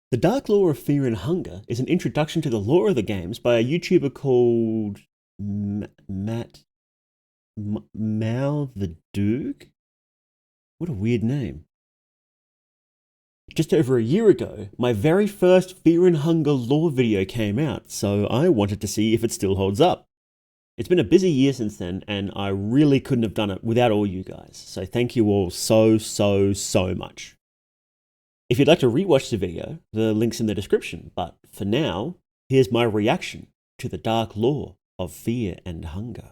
The Dark Lore of Fear and Hunger is an introduction to the lore of the games by a YouTuber called Matt Mao the Doog. What a weird name. Just over a year ago, my very first Fear and Hunger lore video came out, so I wanted to see if it still holds up. It's been a busy year since then, and I really couldn't have done it without all you guys, so thank you all so much. If you'd like to rewatch the video, the link's in the description, but for now, here's my reaction to the dark lore of Fear and Hunger.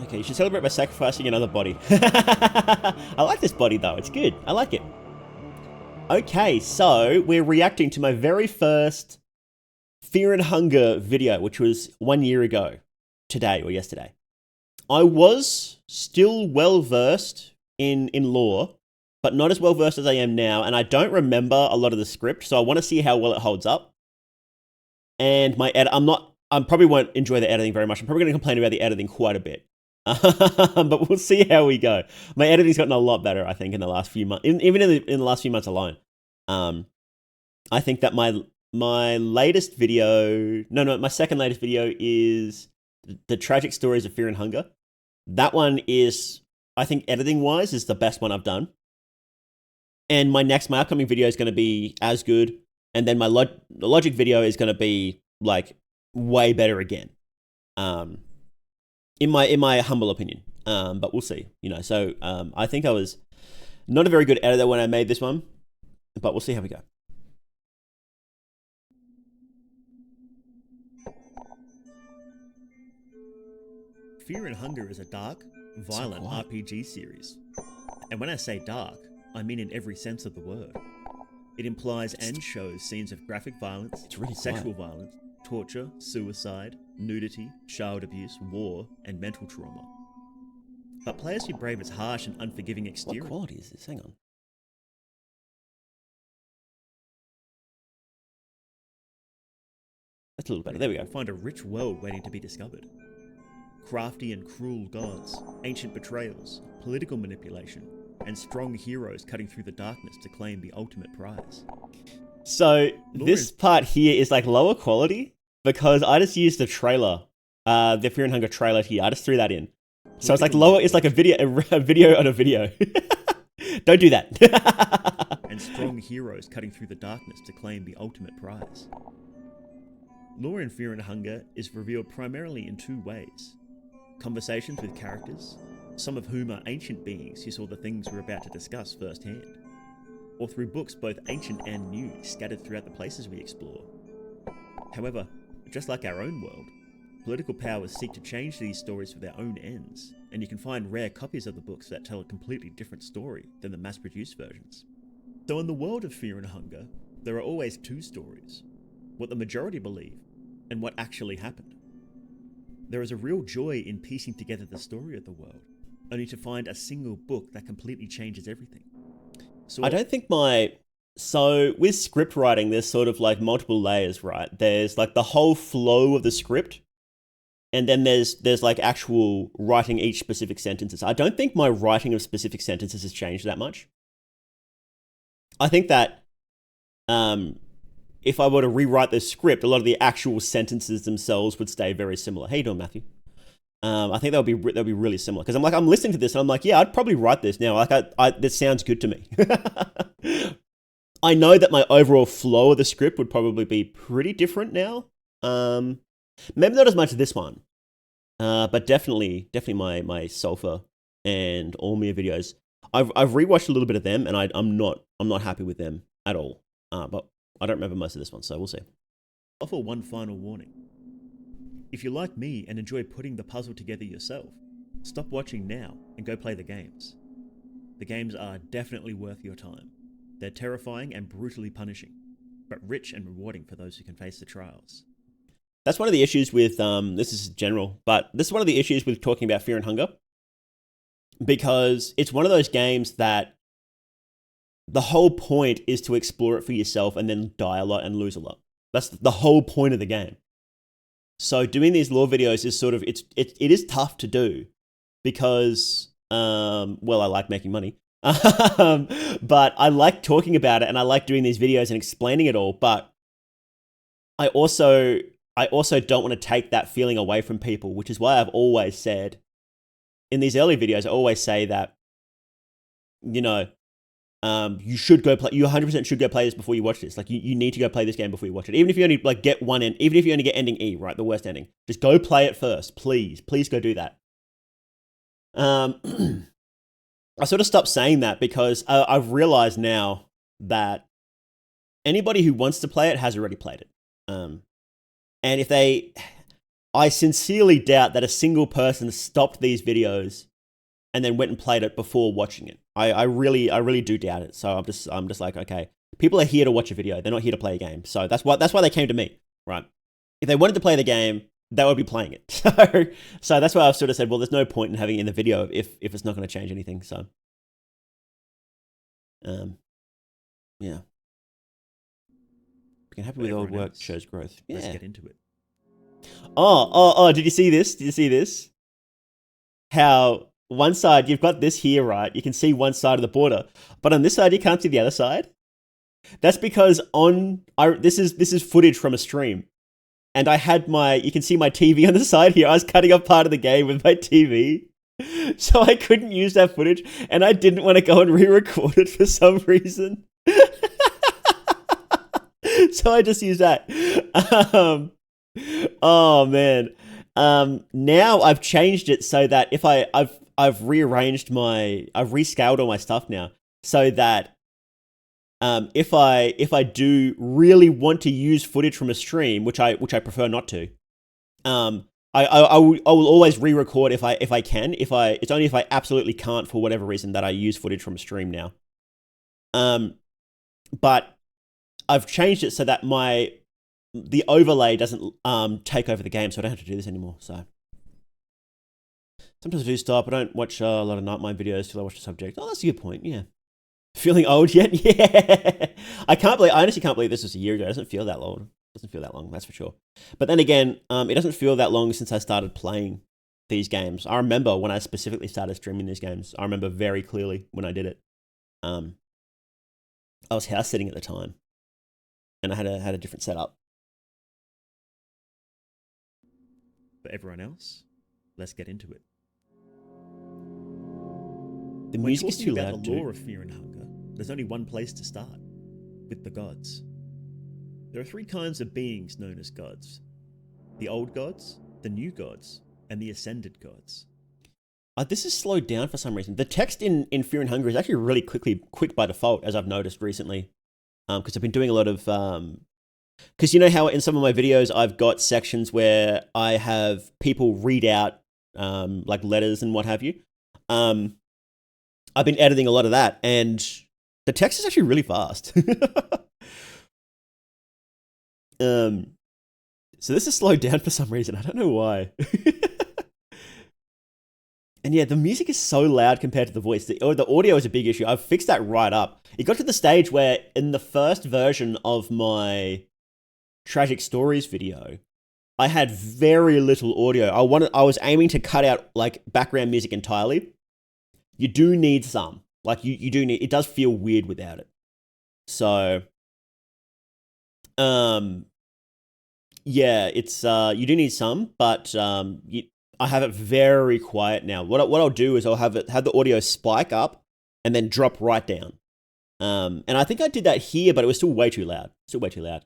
Okay, you should celebrate by sacrificing another body. I like this body though, it's good, I like it. Okay, so we're reacting to my very first Fear and Hunger video, which was 1 year ago, today or yesterday. I was still well versed in lore, but not as well versed as I am now, and I don't remember a lot of the script, so I want to see how well it holds up. And my I probably won't enjoy the editing very much. I'm probably going to complain about the editing quite a bit. But we'll see how we go. My editing's gotten a lot better, I think, in the last few months, even in the last few months alone. I think that my latest video, my second latest video is the tragic stories of Fear and Hunger. That one is, I think, editing wise, is the best one I've done. And my upcoming video is going to be as good, and then my the logic video is going to be like way better again. In my humble opinion. But we'll see. So I think I was not a very good editor when I made this one, but we'll see how we go. Fear and Hunger is a dark, violent RPG series. And when I say dark, I mean in every sense of the word. It implies and shows scenes of graphic violence, sexual violence, torture, suicide, nudity, child abuse, war, and mental trauma. But players who brave its harsh and unforgiving exterior... What quality is this? Hang on. That's a little better. There we go. Find a rich world waiting to be discovered. Crafty and cruel gods, ancient betrayals, political manipulation, and strong heroes cutting through the darkness to claim the ultimate prize. So this part here is like lower quality because I just used the trailer, the Fear and Hunger trailer here. I just threw that in. So it's like lower. It's like a video on a video. Don't do that. And strong heroes cutting through the darkness to claim the ultimate prize. Lore in Fear and Hunger is revealed primarily in two ways: conversations with characters, some of whom are ancient beings who saw the things we're about to discuss firsthand, or through books both ancient and new scattered throughout the places we explore. However, just like our own world, political powers seek to change these stories for their own ends, and you can find rare copies of the books that tell a completely different story than the mass-produced versions. So in the world of Fear and Hunger, there are always two stories: what the majority believe, and what actually happened. There is a real joy in piecing together the story of the world, only to find a single book that completely changes everything. So I don't think so with script writing, there's sort of like multiple layers, right? There's like the whole flow of the script, and then there's like actual writing each specific sentences. I don't think my writing of specific sentences has changed that much. I think that if I were to rewrite the script, a lot of the actual sentences themselves would stay very similar. How you doing, Matthew? I think that would be really similar, because I'm listening to this and I'm like, yeah, I'd probably write this now. Like this sounds good to me. I know that my overall flow of the script would probably be pretty different now. Maybe not as much as this one, but definitely my Sulfur and Ormia videos. I've rewatched a little bit of them, and I'm not happy with them at all. But I don't remember most of this one, so we'll see. I'll offer one final warning. If you're like me and enjoy putting the puzzle together yourself, stop watching now and go play the games. The games are definitely worth your time. They're terrifying and brutally punishing, but rich and rewarding for those who can face the trials. That's one of the issues with, this is general, but this is one of the issues with talking about Fear and Hunger, because it's one of those games that the whole point is to explore it for yourself and then die a lot and lose a lot. That's the whole point of the game. So doing these lore videos is sort of, it is tough to do because, well, I like making money, But I like talking about it and I like doing these videos and explaining it all. But I also I also don't want to take that feeling away from people, which is why I've always said in these early videos, I always say that, you know, you should go play. You 100% should go play this before you watch this. Like, you need to go play this game before you watch it. Even if you only like get one end, even if you only get ending E, right, the worst ending, just go play it first, please. Please go do that. I sort of stopped saying that because I've realized now that anybody who wants to play it has already played it. And if I sincerely doubt that a single person stopped these videos and then went and played it before watching it. I really do doubt it. So I'm just like, okay, people are here to watch a video. They're not here to play a game. So that's why they came to me, right? If they wanted to play the game, they would be playing it. So that's why I've sort of said, well, there's no point in having it in the video if it's not going to change anything. So, yeah. Being happy with old work shows growth. Yeah. Let's get into it. Oh, did you see this? Did you see this? How one side, you've got this here, right? You can see one side of the border, but on this side, you can't see the other side. That's because this is footage from a stream. And I had you can see my TV on the side here. I was cutting up part of the game with my TV. So I couldn't use that footage. And I didn't want to go and re-record it for some reason. So I just used that. Oh man. Now I've changed it so that if I've rearranged I've rescaled all my stuff now so that if I do really want to use footage from a stream, which I prefer not to, I will always re-record if I can. It's only if I absolutely can't for whatever reason that I use footage from a stream now. But I've changed it so that the overlay doesn't take over the game, so I don't have to do this anymore. So sometimes I do stop. I don't watch a lot of Nightmare videos till I watch the subject. Oh, that's a good point. Yeah. Feeling old yet? Yeah. I honestly can't believe this was a year ago. It doesn't feel that long. It doesn't feel that long, that's for sure. But then again, it doesn't feel that long since I started playing these games. I remember when I specifically started streaming these games. I remember very clearly when I did it. I was house sitting at the time, and I had a different setup. For everyone else, let's get into it. The music is too loud. About the law of fear and hunger, there's only one place to start: with the gods. There are three kinds of beings known as gods: the old gods, the new gods, and the ascended gods. This is slowed down for some reason. The text in Fear and Hunger is actually really quick by default, as I've noticed recently. Because I've been doing a lot of... Because you know how in some of my videos I've got sections where I have people read out like letters and what have you. I've been editing a lot of that, and the text is actually really fast. So this is slowed down for some reason. I don't know why. And yeah, the music is so loud compared to the voice. The audio is a big issue. I've fixed that right up. It got to the stage where in the first version of my Tragic Stories video, I had very little audio. I was aiming to cut out like background music entirely. You do need some. Like you do need, it does feel weird without it. So yeah, it's you do need some, but I have it very quiet now. What I'll do is I'll have the audio spike up and then drop right down. And I think I did that here, but it was still way too loud. Still way too loud.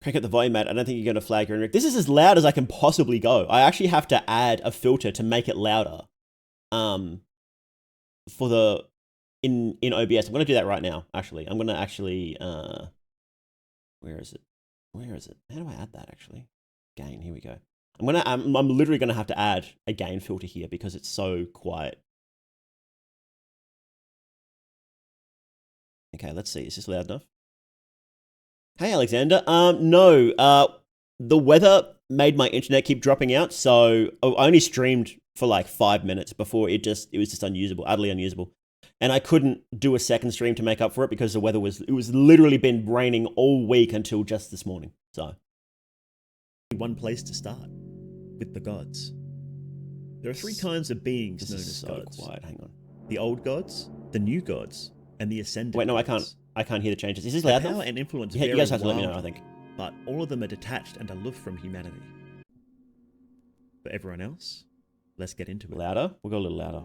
Crank up the volume, Matt. I don't think you're going to flag your... This is as loud as I can possibly go. I actually have to add a filter to make it louder. For the... In OBS. I'm going to do that right now, actually. I'm going to actually... Where is it? Where is it? How do I add that, actually? Gain, here we go. I'm literally going to have to add a gain filter here because it's so quiet. Okay, let's see. Is this loud enough? Hey, Alexander. No. The weather made my internet keep dropping out, so I only streamed for like 5 minutes before it was just unusable, utterly unusable. And I couldn't do a second stream to make up for it because the weather was literally been raining all week until just this morning. So one place to start: with the gods. There are three kinds of beings This known is as so gods. quiet. Hang on. The old gods, the new gods, and the ascended Wait, no, gods. I can't hear the changes. Is this Their loud power enough? and influence You vary guys have to let me know, I wildly, think. but all of them are detached and aloof from humanity. For everyone else, let's get into it. Louder? We'll go a little louder.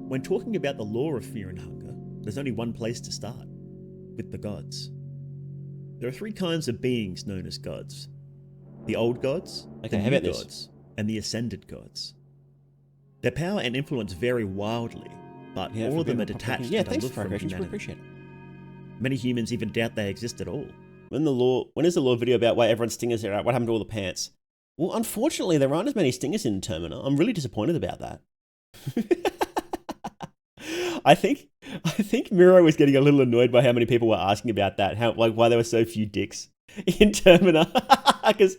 When talking about the law of fear and hunger, there's only one place to start, with the gods. There are three kinds of beings known as gods. The old gods, Okay, the how new about this? gods, and the ascended gods. Their power and influence vary wildly, but Yeah, all for of them being are a proper- detached Yeah, and thanks aloof for from corrections. We humanity. appreciate it. Many humans even doubt they exist at all. When is the law video about why everyone's stingers are out? What happened to all the pants? Well, unfortunately, there aren't as many stingers in Termina. I'm really disappointed about that. I think Miro was getting a little annoyed by how many people were asking about that. Why there were so few dicks in Termina. Because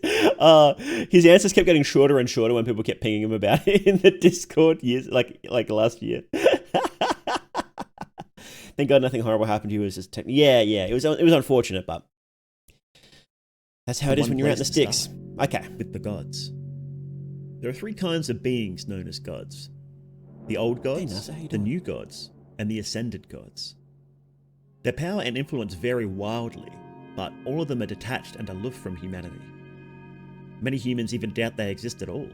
his answers kept getting shorter and shorter when people kept pinging him about it in the Discord like last year. Thank God nothing horrible happened to you. It was just it was unfortunate, but that's how it is when you're out in the sticks. Okay. With the gods. There are three kinds of beings known as gods. The old gods, Nasa, how you the doing? new gods, and the ascended gods. Their power and influence vary wildly, but all of them are detached and aloof from humanity. Many humans even doubt they exist at all,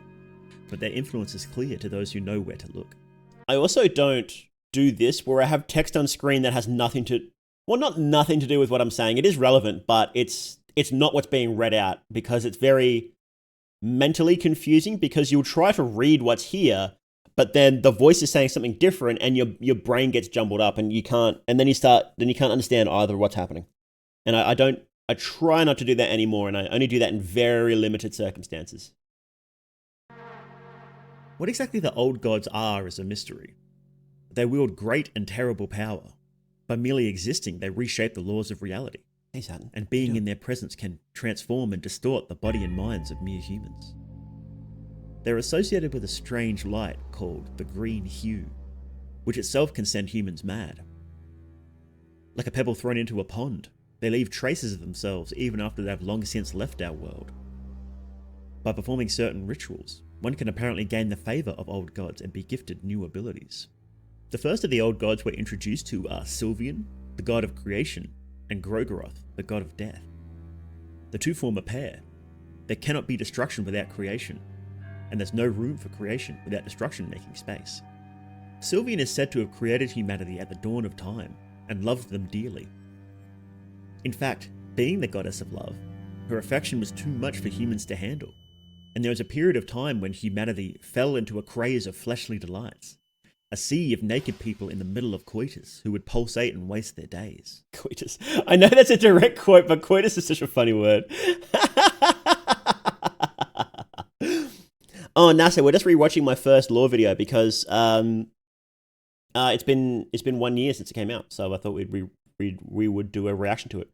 but their influence is clear to those who know where to look. I also don't do this where I have text on screen that has nothing to do with what I'm saying. It is relevant, but it's not what's being read out because it's very mentally confusing because you'll try to read what's here, but then the voice is saying something different and your brain gets jumbled up and you can't understand either what's happening. And I try not to do that anymore, and I only do that in very limited circumstances. What exactly the old gods are is a mystery. They wield great and terrible power. By merely existing, they reshape the laws of reality. Hey, Saturn. And being in their presence can transform and distort the body and minds of mere humans. They're associated with a strange light called the green hue, which itself can send humans mad. Like a pebble thrown into a pond, they leave traces of themselves even after they've long since left our world. By performing certain rituals, one can apparently gain the favour of old gods and be gifted new abilities. The first of the old gods we're introduced to are Sylvian, the god of creation, and Grogoroth, the god of death. The two form a pair. There cannot be destruction without creation, and there's no room for creation without destruction making space. Sylvian is said to have created humanity at the dawn of time and loved them dearly. In fact, being the goddess of love, her affection was too much for humans to handle, and there was a period of time when humanity fell into a craze of fleshly delights. A sea of naked people in the middle of coitus who would pulsate and waste their days. Coitus. I know that's a direct quote, but coitus is such a funny word. Oh, NASA, we're just rewatching my first lore video because it's been 1 year since it came out, so I thought we would do a reaction to it.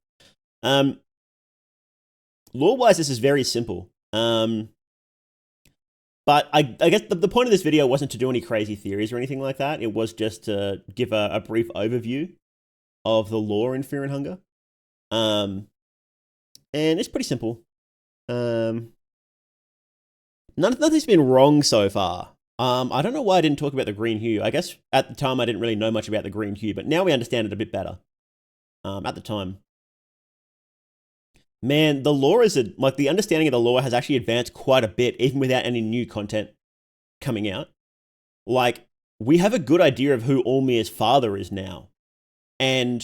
Lore-wise, this is very simple. But I guess the point of this video wasn't to do any crazy theories or anything like that. It was just to give a brief overview of the lore in Fear and Hunger. And it's pretty simple. Nothing's been wrong so far. I don't know why I didn't talk about the green hue. I guess at the time I didn't really know much about the green hue, but now we understand it a bit better. At the time. Man, the lore the understanding of the lore has actually advanced quite a bit, even without any new content coming out. Like, we have a good idea of who Olmir's father is now. And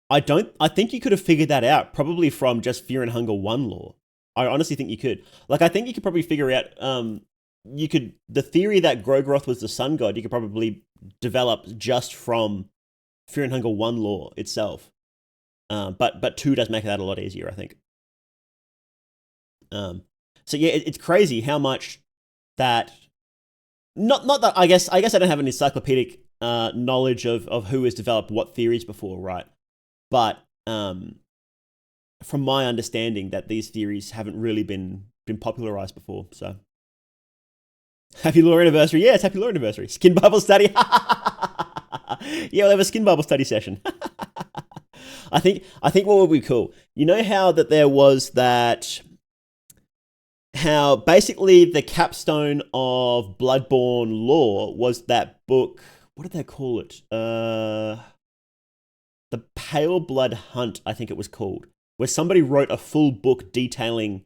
I think you could have figured that out probably from just Fear and Hunger 1 lore. I honestly think you could. Like, I think you could probably figure out, the theory that Grogoroth was the sun god, you could probably develop just from Fear and Hunger 1 lore itself. But 2 does make that a lot easier, I think. So yeah, it's crazy how much that, not that, I guess I don't have an encyclopedic knowledge of who has developed what theories before, right? But from my understanding that these theories haven't really been popularized before, so. Happy lore anniversary. Yeah, it's happy lore anniversary. Skin Bible study. Yeah, we'll have a Skin Bible study session. I think what would be cool. You know how that there was that how basically the capstone of Bloodborne lore was that book. What did they call it? The Pale Blood Hunt, I think it was called, where somebody wrote a full book detailing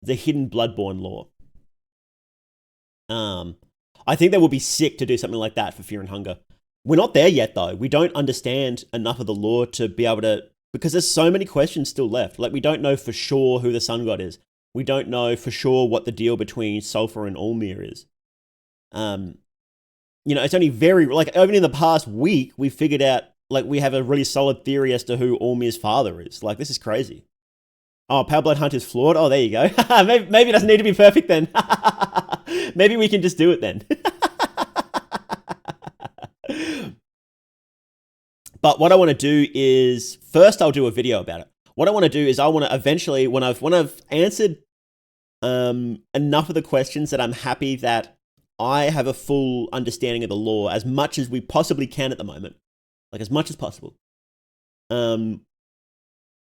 the hidden Bloodborne lore. I think they would be sick to do something like that for Fear and Hunger. We're not there yet, though. We don't understand enough of the lore to be able to, because there's so many questions still left. Like, we don't know for sure who the sun god is. We don't know for sure what the deal between Sulfur and Ulmir is. It's only even in the past week, we figured out, like, we have a really solid theory as to who Ulmir's father is. Like, this is crazy. Oh, Pale Blood Hunt is flawed? Oh, there you go. maybe it doesn't need to be perfect then. Maybe we can just do it then. But what I want to do is, first I'll do a video about it. What I want to do is I want to eventually, when I've answered enough of the questions that I'm happy that I have a full understanding of the lore as much as we possibly can at the moment, like as much as possible, then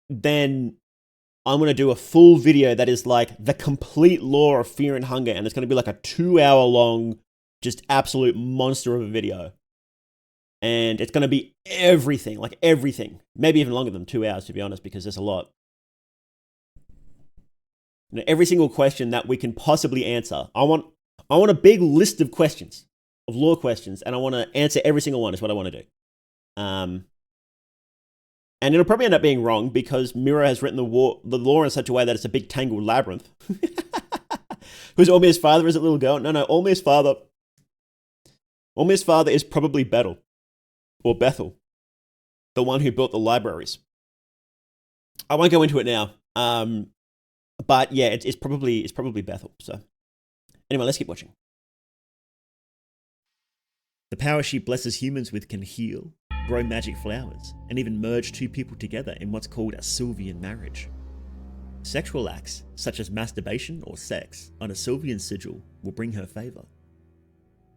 I'm going to do a full video that is like the complete lore of Fear and Hunger, and it's going to be like a 2-hour long, just absolute monster of a video. And it's going to be everything, like everything. Maybe even longer than 2 hours, to be honest, because there's a lot. Every single question that we can possibly answer. I want a big list of questions, of lore questions, and I want to answer every single one is what I want to do. And it'll probably end up being wrong because Miro has written the lore in such a way that it's a big tangled labyrinth. Who's Ulmir's father? Is it little girl? No, Ulmir's father is probably Bethel. Or Bethel, the one who built the libraries. I won't go into it now, but yeah, it's probably Bethel. So anyway, let's keep watching. The power she blesses humans with can heal, grow magic flowers, and even merge two people together in what's called a Sylvian marriage. Sexual acts, such as masturbation or sex, on a Sylvian sigil will bring her favour.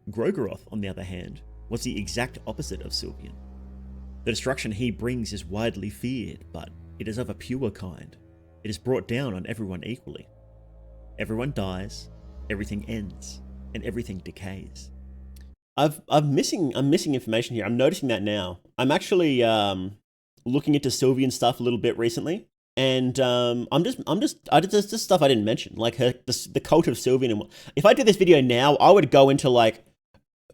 Grogoroth, on the other hand, was the exact opposite of Sylvian. The destruction he brings is widely feared, but it is of a pure kind. It is brought down on everyone equally. Everyone dies, everything ends, and everything decays. I'm missing information here. I'm noticing that now. I'm actually looking into Sylvian stuff a little bit recently, and there's just stuff I didn't mention, like the cult of Sylvian. And if I did this video now, I would go into like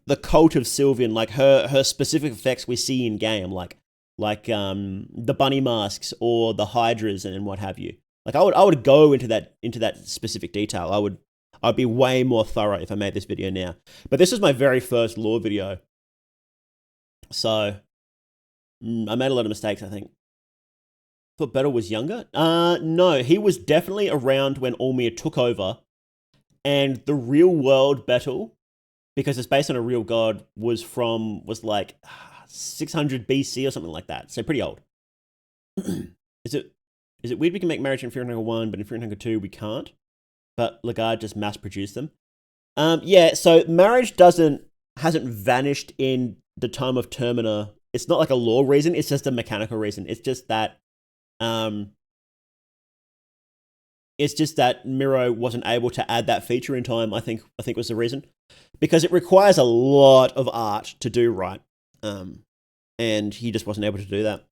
the cult of Sylvian, like her specific effects we see in game, like the bunny masks or the hydras and what have you. Like I would go into that specific detail. I'd be way more thorough if I made this video now. But this is my very first lore video, so I made a lot of mistakes, I think. Thought Bethel was younger. No, he was definitely around when Ulmir took over, and the real world Bethel, because it's based on a real god, was like 600 BC or something like that. So pretty old. Is it weird we can make marriage in Fear and Hunger 1, but in Fear and Hunger 2 we can't? But Lagarde just mass produced them. Yeah, so marriage hasn't vanished in the time of Termina. It's not like a law reason, it's just a mechanical reason. It's just that Miro wasn't able to add that feature in time, I think was the reason. Because it requires a lot of art to do right. And he just wasn't able to do that.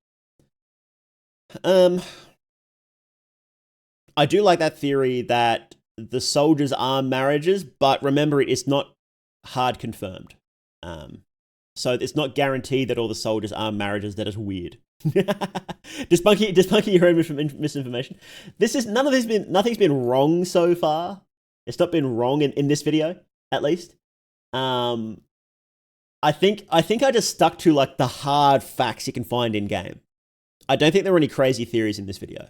I do like that theory that the soldiers are marriages, but remember, it is not hard confirmed. So it's not guaranteed that all the soldiers are marriages. That is weird. Despunky, you heard misinformation. Nothing's been wrong so far. It's not been wrong in this video, at least. I think I just stuck to like the hard facts you can find in game. I don't think there were any crazy theories in this video.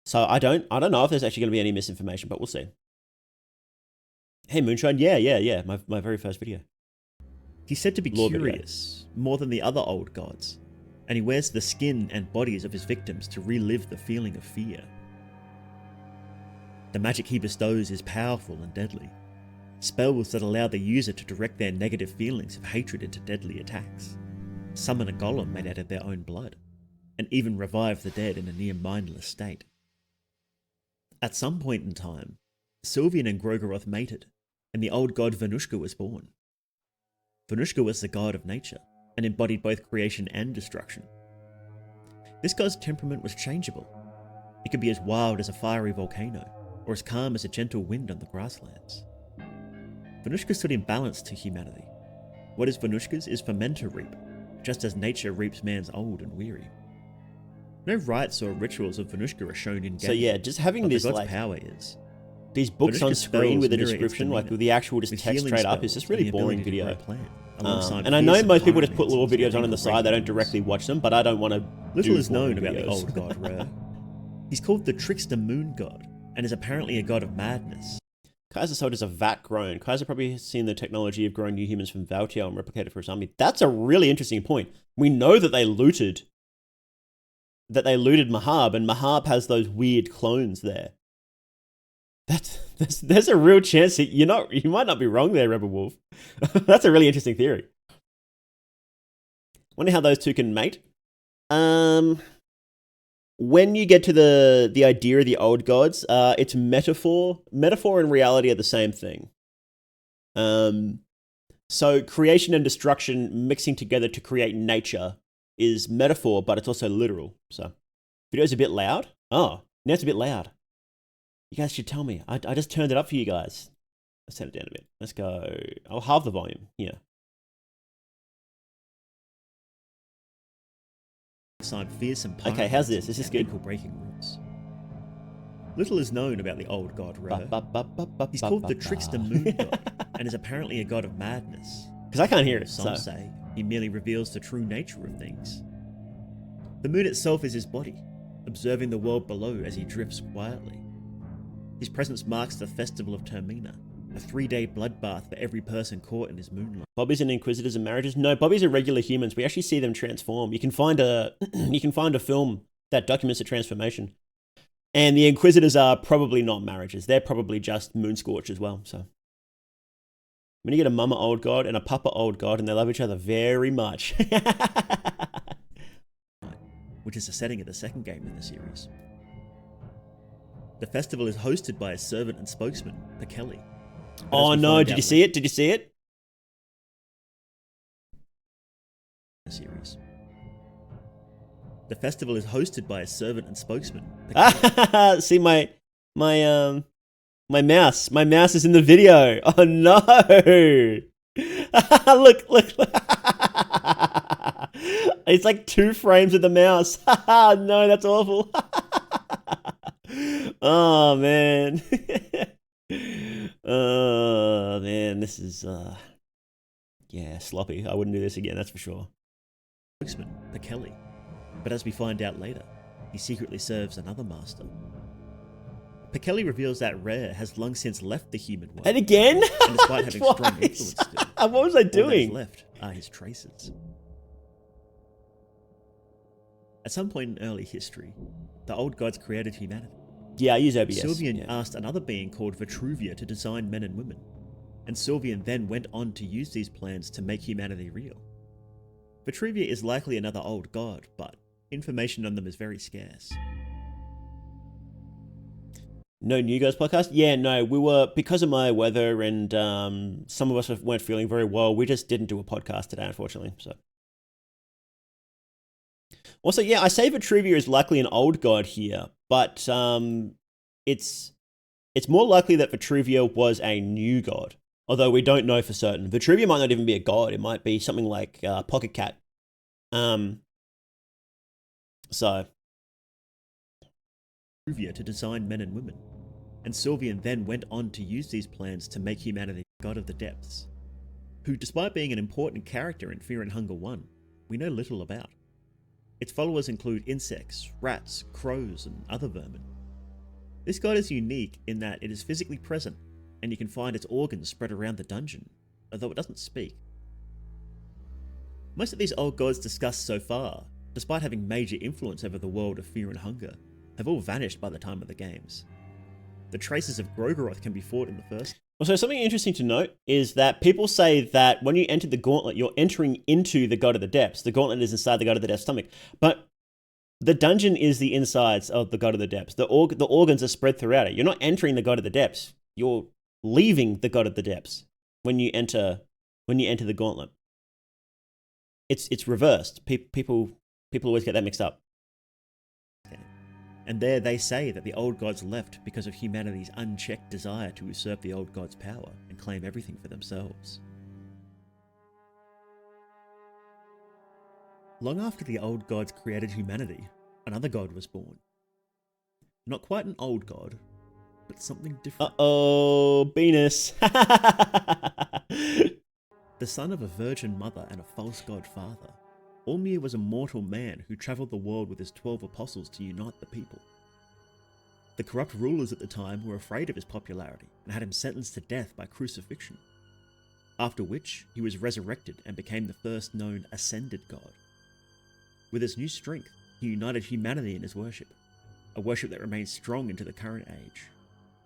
So I don't know if there's actually going to be any misinformation, but we'll see. Hey Moonshine, yeah, my very first video. He's said to be curious more than the other old gods, and he wears the skin and bodies of his victims to relive the feeling of fear. The magic he bestows is powerful and deadly. Spells that allow the user to direct their negative feelings of hatred into deadly attacks, summon a golem made out of their own blood, and even revive the dead in a near mindless state. At some point in time, Sylvian and Grogoroth mated, and the old god Venushka was born. Venushka was the god of nature, and embodied both creation and destruction. This god's temperament was changeable. It could be as wild as a fiery volcano, or as calm as a gentle wind on the grasslands. Venushka stood in balance to humanity. What is Venushka's is for men to reap, just as nature reaps man's old and weary. No rites or rituals of Venushka are shown in game. So yeah, just having but this the god's like power is. these books on Venushka's screen with a spells mirror its description, like demeanor, with the actual just with text healing straight up, is spells just and really the boring ability to grow video. a plant, alongside And I know fearsome most people just put pyromancies little videos on and the evil side. They don't breakthroughs. directly watch them, but I don't want to. Little is known about the old god Re. He's called the trickster moon god, and is apparently a god of madness. Kaiser sold as a vat grown. Kaiser probably has seen the technology of growing new humans from Valtiel and replicated for his army. That's a really interesting point. We know that they looted Mahab, and Mahab has those weird clones there. There's a real chance that you might not be wrong there, Rebel Wolf. That's a really interesting theory. Wonder how those two can mate. When you get to the idea of the old gods, it's metaphor. Metaphor and reality are the same thing. So creation and destruction mixing together to create nature is metaphor, but it's also literal. So, video's a bit loud. Oh, now it's a bit loud. You guys should tell me. I just turned it up for you guys. Let's turn it down a bit. Let's go. I'll halve the volume. Yeah. Fearsome Okay, how's this? Is this good? Breaking rules. Little is known about the old god Re. He's called the trickster moon god, and is apparently a god of madness. Because I can't hear it. Some say he merely reveals the true nature of things. The moon itself is his body, observing the world below as he drifts quietly. His presence marks the festival of Termina, a 3-day bloodbath for every person caught in his moonlight. Bobbies and Inquisitors and marriages? No, Bobbies are regular humans. We actually see them transform. You can find a film that documents the transformation. And the Inquisitors are probably not marriages. They're probably just Moonscorch as well. So when you get a mama old god and a papa old god and they love each other very much. Which is the setting of the second game in the series. The festival is hosted by a servant and spokesman, Pekeli. Oh no, did you see it? Did you see it? Series. The festival is hosted by a servant and spokesman. See my mouse. My mouse is in the video. Oh no! Look. It's like 2 frames of the mouse. No, that's awful. Oh man. Oh man, this is sloppy. I wouldn't do this again, that's for sure. Spokesman, Pekeli. But as we find out later, he secretly serves another master. Pekeli reveals that Re has long since left the human world. And again? And despite having strong influence still, what was I all that doing? is left are his traces. At some point in early history, the old gods created humanity. Yeah, I use OBS. Sylvian asked another being called Vitruvia to design men and women, and Sylvian then went on to use these plans to make humanity real. Vitruvia is likely another old god, but information on them is very scarce. No New Gods podcast? Yeah, no, we were, because of my weather and some of us weren't feeling very well, we just didn't do a podcast today, unfortunately. So. Also, yeah, I say Vitruvia is likely an old god here, but it's more likely that Vitruvia was a new god, although we don't know for certain. Vitruvia might not even be a god. It might be something like Pocket Cat. So. Vitruvia to design men and women, and Sylvian then went on to use these plans to make humanity god of the depths, who, despite being an important character in Fear and Hunger 1, we know little about. Its followers include insects, rats, crows, and other vermin. This god is unique in that it is physically present, and you can find its organs spread around the dungeon, although it doesn't speak. Most of these old gods discussed so far, despite having major influence over the world of Fear and Hunger, have all vanished by the time of the games. The traces of Grogoroth can be fought in the first. Also, something interesting to note is that people say that when you enter the gauntlet, you're entering into the God of the Depths. The gauntlet is inside the God of the Depths' stomach. But the dungeon is the insides of the God of the Depths. The organs are spread throughout it. You're not entering the God of the Depths. you're leaving the God of the Depths when you enter the Gauntlet. It's reversed. People always get that mixed up. And there they say that the old gods left because of humanity's unchecked desire to usurp the old gods' power and claim everything for themselves. Long after the old gods created humanity, another god was born. Not quite an old god, but something different. Uh-oh, Venus. The son of a virgin mother and a false god father, Olmir was a mortal man who travelled the world with his 12 apostles to unite the people. The corrupt rulers at the time were afraid of his popularity and had him sentenced to death by crucifixion, after which he was resurrected and became the first known ascended god. With his new strength, he united humanity in his worship, a worship that remains strong into the current age,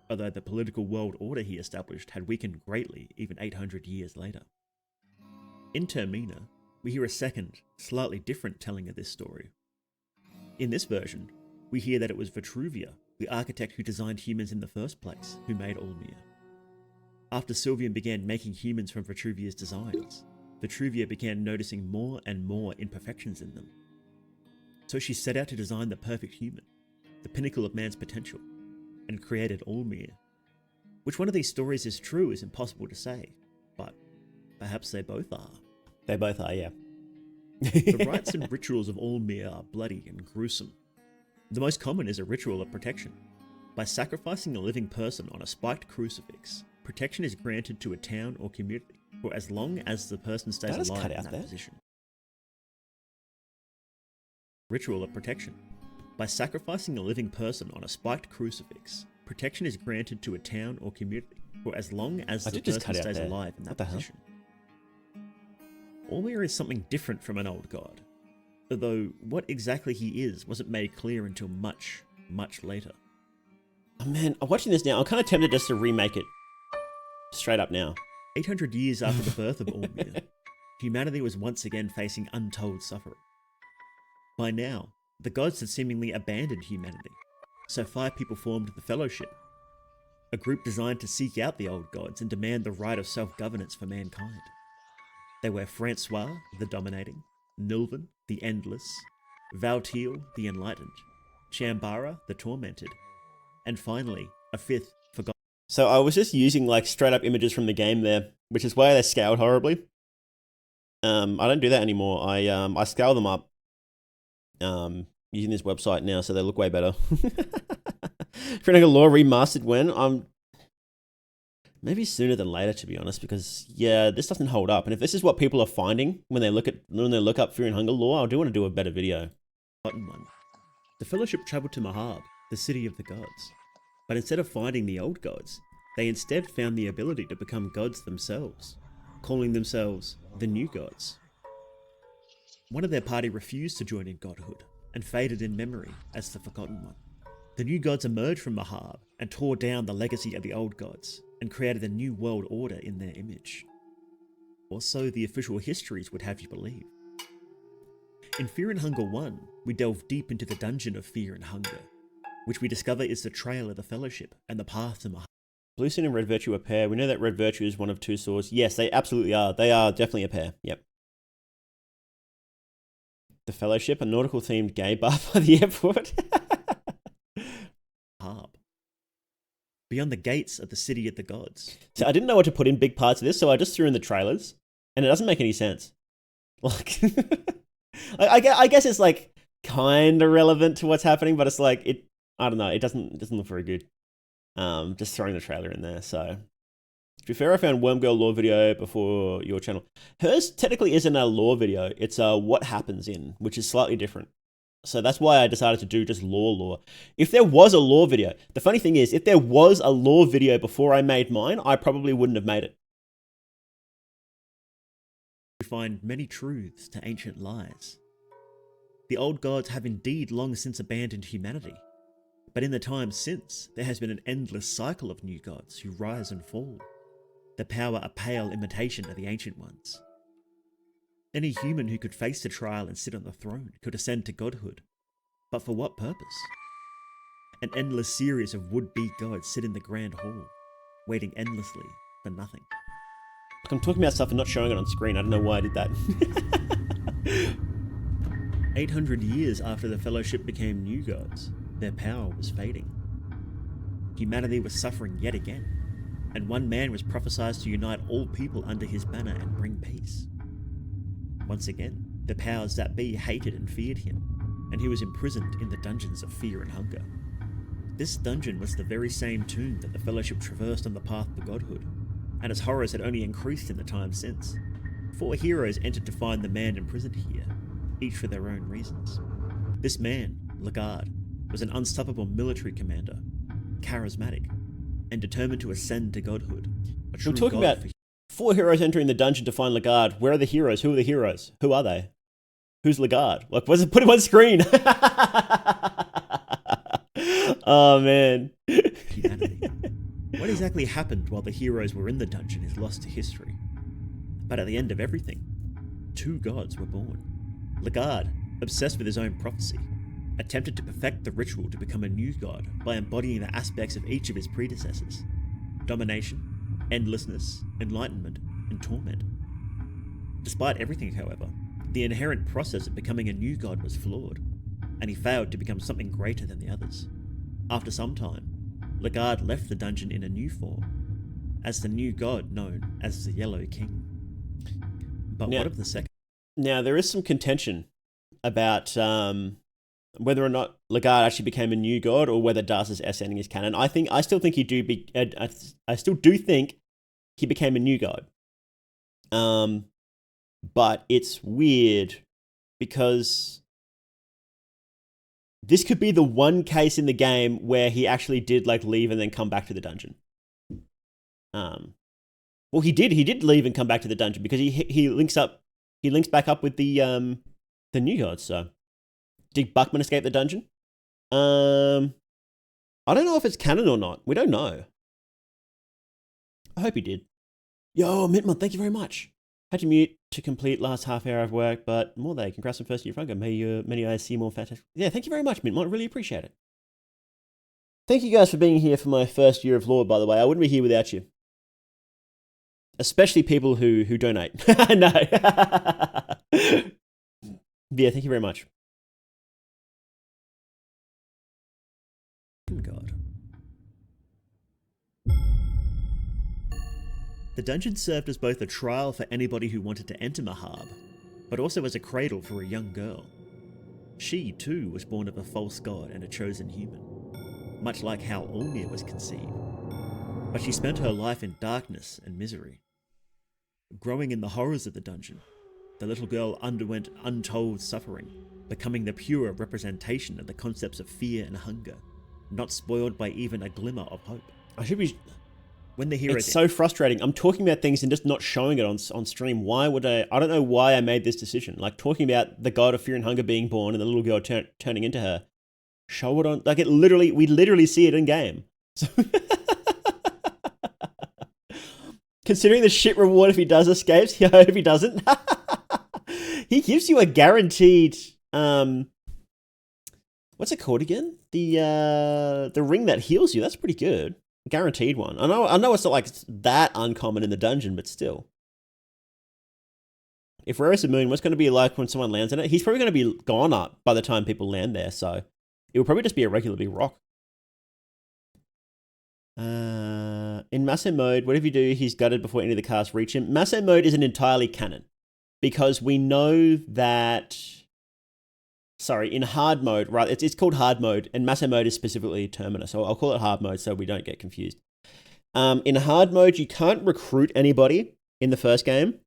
although the political world order he established had weakened greatly even 800 years later. In Termina, we hear a second, slightly different telling of this story. In this version, we hear that it was Vitruvia, the architect who designed humans in the first place, who made Olmir. After Sylvian began making humans from Vitruvia's designs, Vitruvia began noticing more and more imperfections in them. So she set out to design the perfect human, the pinnacle of man's potential, and created Olmir. Which one of these stories is true is impossible to say, but perhaps they both are. They both are, yeah. The rites and rituals of Olmir are bloody and gruesome. The most common is a ritual of protection. By sacrificing a living person on a spiked crucifix, protection is granted to a town or community for as long as the person stays alive in that position. Ritual of protection. By sacrificing a living person on a spiked crucifix, protection is granted to a town or community for as long as the person stays alive in that position. Olmir is something different from an old god, although what exactly he is wasn't made clear until much, much later. Oh man, I'm watching this now. I'm kind of tempted just to remake it straight up now. 800 years after the birth of Olmir, humanity was once again facing untold suffering. By now, the gods had seemingly abandoned humanity, so 5 people formed the Fellowship, a group designed to seek out the old gods and demand the right of self-governance for mankind. They were Francois, the Dominating, Nilvan, the Endless, Valtiel, the Enlightened, Shambara, the Tormented, and finally, a 5th forgotten. So I was just using like straight up images from the game there, which is why they scaled horribly. I don't do that anymore. I scale them up using this website now, so they look way better. Critical Law remastered when? Maybe sooner than later, to be honest, because yeah, this doesn't hold up. And if this is what people are finding when they look up Fear and Hunger Law, I do want to do a better video. One. The Fellowship travelled to Mahab, the city of the gods. But instead of finding the old gods, they instead found the ability to become gods themselves, calling themselves the new gods. One of their party refused to join in godhood and faded in memory as the Forgotten One. The new gods emerged from Mahab and tore down the legacy of the old gods and created a new world order in their image. Or so the official histories would have you believe. In Fear and Hunger 1, we delve deep into the dungeon of Fear and Hunger, which we discover is the trail of the Fellowship and the path to Mahab. Blue Sin and Red Virtue are pair. We know that Red Virtue is one of 2 swords. Yes, they absolutely are. They are definitely a pair. Yep. The Fellowship, a nautical themed gay bar by the airport. Beyond the gates of the city of the gods. So I didn't know what to put in big parts of this, so I just threw in the trailers, and it doesn't make any sense. Like, I guess it's like kind of relevant to what's happening, but it's like I don't know. It doesn't look very good. Just throwing the trailer in there. So to be fair, I found Wormgirl lore video before your channel. Hers technically isn't a lore video. It's a what happens in, which is slightly different. So that's why I decided to do just lore. If there was a lore video, the funny thing is, if there was a lore video before I made mine, I probably wouldn't have made it. We find many truths to ancient lies. The old gods have indeed long since abandoned humanity, but in the time since, there has been an endless cycle of new gods who rise and fall, their power a pale imitation of the ancient ones. Any human who could face the trial and sit on the throne could ascend to godhood. But for what purpose? An endless series of would-be gods sit in the grand hall, waiting endlessly for nothing. I'm talking about stuff and not showing it on screen. I don't know why I did that. 800 years after the Fellowship became new gods, their power was fading. Humanity was suffering yet again, and one man was prophesied to unite all people under his banner and bring peace. Once again, the powers that be hated and feared him, and he was imprisoned in the dungeons of fear and hunger. This dungeon was the very same tomb that the Fellowship traversed on the path to godhood, and its horrors had only increased in the time since. 4 heroes entered to find the man imprisoned here, each for their own reasons. This man, Lagarde, was an unstoppable military commander, charismatic, and determined to ascend to godhood. I'm talking about 4 heroes entering the dungeon to find Lagarde. Where are the heroes? Who are the heroes? Who are they? Who's Lagarde? Like, what's it? Put him on screen. Oh man. Humanity. What exactly happened while the heroes were in the dungeon is lost to history. But at the end of everything, 2 gods were born. Lagarde, obsessed with his own prophecy, attempted to perfect the ritual to become a new god by embodying the aspects of each of his predecessors: domination, endlessness, enlightenment, and torment. Despite everything, however, the inherent process of becoming a new god was flawed, and he failed to become something greater than the others. After some time, Lagarde left the dungeon in a new form, as the new god known as the Yellow King. But what of the second? Now, there is some contention about whether or not Lagarde actually became a new god, or whether Darce's S ending is canon. I still think I still do think he became a new god. But it's weird because this could be the one case in the game where he actually did like leave and then come back to the dungeon. Well, he did leave and come back to the dungeon because he links back up with the new gods. So did Buckman escape the dungeon? I don't know if it's canon or not. We don't know. I hope he did. Yo, Mintmon, thank you very much. Had to mute to complete last half hour of work, but more there. Congrats on first year Funger. May many eyes see more fantastic. Yeah, thank you very much, Mintmon. Really appreciate it. Thank you guys for being here for my first year of Lore, by the way. I wouldn't be here without you. Especially people who donate. No. Yeah, thank you very much. God. The dungeon served as both a trial for anybody who wanted to enter Mahab, but also as a cradle for a young girl. She, too, was born of a false god and a chosen human, much like how Ulmir was conceived. But she spent her life in darkness and misery. Growing in the horrors of the dungeon, the little girl underwent untold suffering, becoming the pure representation of the concepts of fear and hunger, not spoiled by even a glimmer of hope. When the heroes... It's so frustrating. I'm talking about things and just not showing it on stream. Why would I don't know why I made this decision. Like, talking about the god of fear and hunger being born and the little girl turning into her. Show it on... Like, we literally see it in game. So considering the shit reward if he does escapes, I hope he doesn't. He gives you a guaranteed... what's it called again? The ring that heals you. That's pretty good. Guaranteed one. I know it's not like it's that uncommon in the dungeon, but still. If Rarest of Moon, what's going to be like when someone lands in it? He's probably going to be gone up by the time people land there, so it will probably just be a regular big rock. In Masso mode, whatever you do, he's gutted before any of the casts reach him. Masso mode isn't entirely canon, because we know that... Sorry, in hard mode, right? It's called hard mode, and Masso mode is specifically Terminus. So I'll call it hard mode so we don't get confused. In hard mode, you can't recruit anybody in the first game,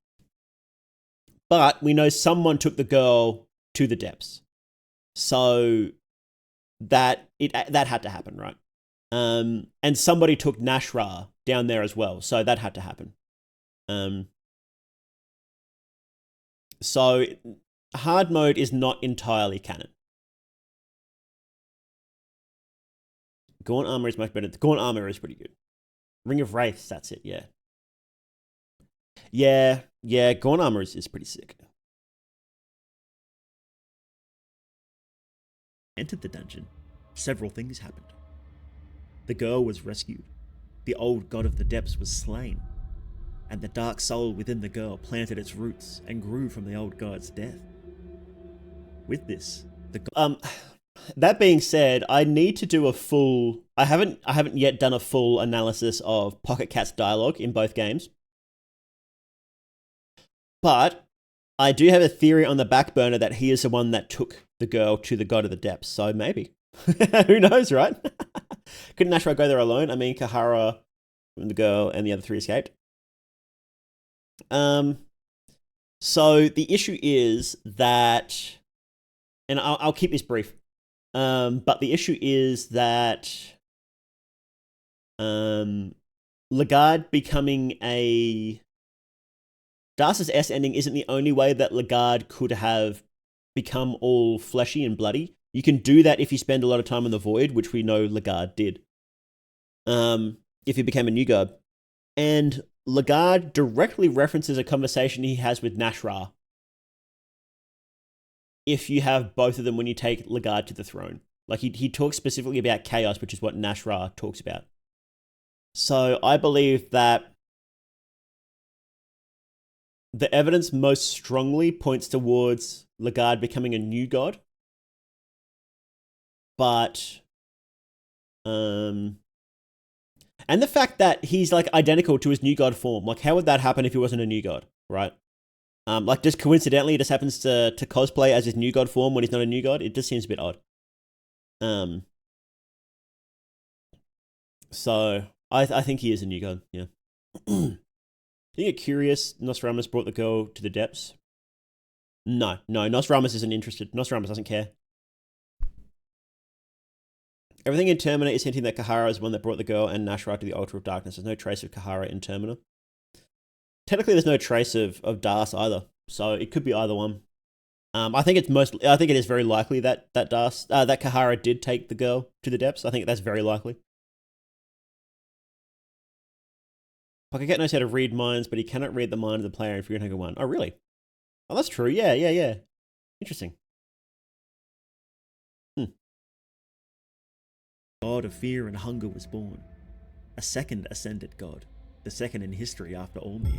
but we know someone took the girl to the depths, so that had to happen, right? And somebody took Nashra down there as well, so that had to happen. So hard mode is not entirely canon. Gaunt Armor is much better. The Gaunt Armor is pretty good. Ring of Wraiths, that's it, yeah. Yeah, Gaunt Armor is pretty sick. Entered the dungeon, several things happened. The girl was rescued. the old god of the depths was slain, and the dark soul within the girl planted its roots and grew from the old god's death. With this, that being said, I need to do a full. I haven't yet done a full analysis of Pocket Cat's dialogue in both games, but I do have a theory on the back burner that he is the one that took the girl to the god of the depths. So maybe, who knows, right? Couldn't Nashra go there alone? I mean, Kahara, the girl, and the other three escaped. So the issue is that, and I'll keep this brief. But the issue is that Lagarde becoming a Darce's S ending isn't the only way that Lagarde could have become all fleshy and bloody. You can do that if you spend a lot of time in the Void, which we know Lagarde did. If he became a new god. And Lagarde directly references a conversation he has with Nashra. If you have both of them when you take Lagarde to the throne. Like, he talks specifically about chaos, which is what Nashra talks about. So I believe that the evidence most strongly points towards Lagarde becoming a new god. But, and the fact that he's, like, identical to his new god form. Like, how would that happen if he wasn't a new god, right? Like, just coincidentally, he just happens to cosplay as his new god form when he's not a new god. It just seems a bit odd. So, I think he is a new god, yeah. Do you get curious Nostradamus brought the girl to the depths? No, Nostradamus isn't interested. Nostradamus doesn't care. Everything in Termina is hinting that Kahara is the one that brought the girl and Nashra to the Altar of Darkness. There's no trace of Kahara in Termina. Technically, there's no trace of Darce either, so it could be either one. I think it is very likely that Darce, that Kahara did take the girl to the depths. I think that's very likely. Pocket Cat knows how to read minds, but he cannot read the mind of the player in Funger 1. Oh, really? Oh, that's true. Yeah. Interesting. God of fear and hunger was born. A second ascended god, the second in history after Olmir.